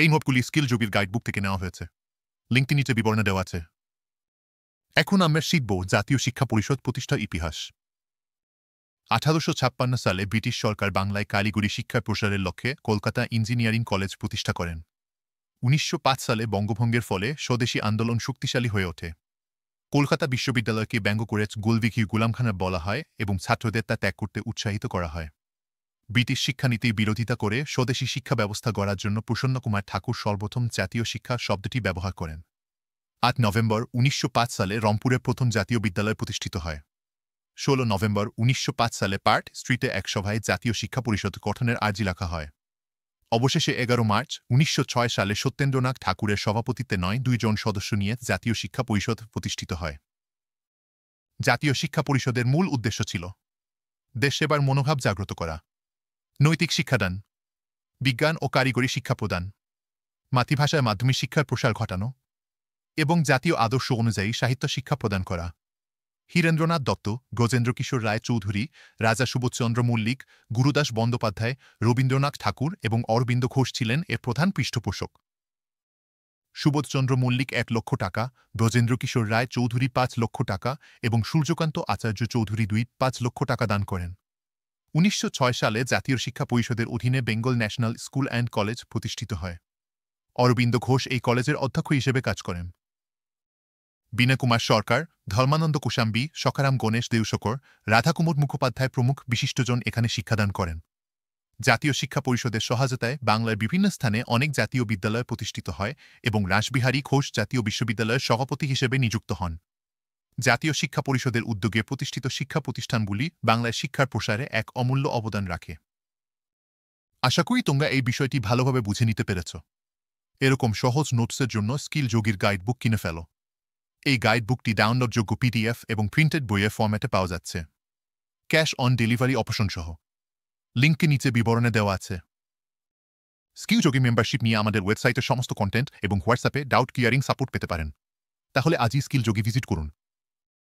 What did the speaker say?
এই নোটগুলি স্কিল যোগীর গাইডবুক থেকে নেওয়া হয়েছে। লিঙ্কটি নিচে বিবরণে দেওয়া আছে। এখন আমরা শিখব জাতীয় শিক্ষা পরিষদ প্রতিষ্ঠার ইতিহাস। 1856 সালে ব্রিটিশ সরকার বাংলায় কারিগরি শিক্ষা প্রসারের লক্ষ্যে কলকাতা ইঞ্জিনিয়ারিং কলেজ প্রতিষ্ঠা করেন। 1905 সালে বঙ্গভঙ্গের ফলে স্বদেশী আন্দোলন শক্তিশালী হয়ে ওঠে। কলকাতা বিশ্ববিদ্যালয়কে ব্যঙ্গ করে গুলবিঘি গুলামখানা বলা হয় এবং ছাত্রদের তা ত্যাগ করতে উৎসাহিত করা হয়। ব্রিটিশ শিক্ষানীতির বিরোধিতা করে স্বদেশী শিক্ষা ব্যবস্থা গড়ার জন্য প্রসন্নকুমার ঠাকুর সর্বপ্রথম জাতীয় শিক্ষা শব্দটি ব্যবহার করেন। 8 নভেম্বর 1905 সালে রংপুরে প্রথম জাতীয় বিদ্যালয় প্রতিষ্ঠিত হয়। 16 নভেম্বর 1905 সালে পার্ট স্ট্রিটে এক সভায় জাতীয় শিক্ষা পরিষদ গঠনের আর্জি রাখা হয়। অবশেষে 11 মার্চ 1906 সালে সত্যেন্দ্রনাথ ঠাকুরের সভাপতিত্বে 2 জন সদস্য নিয়ে জাতীয় শিক্ষা পরিষদ প্রতিষ্ঠিত হয়। জাতীয় শিক্ষা পরিষদের মূল উদ্দেশ্য ছিল দেশ সেবার মনোভাব জাগ্রত করা, নৈতিক শিক্ষাদান, বিজ্ঞান ও কারিগরি শিক্ষা প্রদান, মাতৃভাষায় মাধ্যমিক শিক্ষার প্রসার ঘটানো এবং জাতীয় আদর্শ অনুযায়ী সাহিত্য শিক্ষা প্রদান করা। হীরেন্দ্রনাথ দত্ত, গজেন্দ্র কিশোর রায় চৌধুরী, রাজা সুবোধচন্দ্র মল্লিক, গুরুদাস বন্দ্যোপাধ্যায়, রবীন্দ্রনাথ ঠাকুর এবং অরবিন্দ ঘোষ ছিলেন এর প্রধান পৃষ্ঠপোষক। সুবোধচন্দ্র মল্লিক 1 লক্ষ টাকা, ব্রজেন্দ্র কিশোর রায় চৌধুরী 5 লক্ষ টাকা এবং সূর্যকান্ত আচার্য চৌধুরী 5 লক্ষ টাকা দান করেন। 1906 সালে জাতীয় শিক্ষা পরিষদের অধীনে Bengal national school and college প্রতিষ্ঠিত হয়। অরবিন্দ ঘোষ এই কলেজের অধ্যক্ষ হিসেবে কাজ করেন। বীণাকুমার সরকার, ধর্মানন্দ কোশাম্বী, সখারাম গণেশ দেউশকর, রাধাকুমুদ মুখোপাধ্যায় প্রমুখ বিশিষ্টজন এখানে শিক্ষাদান করেন। জাতীয় শিক্ষা পরিষদের সহায়তায় বাংলার বিভিন্ন স্থানে অনেক জাতীয় বিদ্যালয় প্রতিষ্ঠিত হয় এবং রাসবিহারী ঘোষ জাতীয় বিশ্ববিদ্যালয়ের সভাপতি হিসেবে নিযুক্ত হন। জাতীয় শিক্ষা পরিষদের উদ্যোগে প্রতিষ্ঠিত শিক্ষা প্রতিষ্ঠানগুলি বাংলায় শিক্ষার প্রসারে এক অমূল্য অবদান রাখে। আশা করি তোমরা এই বিষয়টি ভালোভাবে বুঝে নিতে পেরেছ। এরকম সহজ নোটসের জন্য স্কিল যোগীর গাইডবুক কিনে ফেলো। এই গাইডবুকটি ডাউনলোডযোগ্য পিডিএফ এবং প্রিন্টেড বইয়ের ফরম্যাটে পাওয়া যাচ্ছে, ক্যাশ অন ডেলিভারি অপশন সহ। লিঙ্কটি নিচে বিবরণে দেওয়া আছে। স্কিল যোগী মেম্বারশিপ নিয়ে আমাদের ওয়েবসাইটের সমস্ত কন্টেন্ট এবং হোয়াটসঅ্যাপে ডাউট ক্লিয়ারিং সাপোর্ট পেতে পারেন। তাহলে আজই স্কিল যোগী ভিজিট করুন।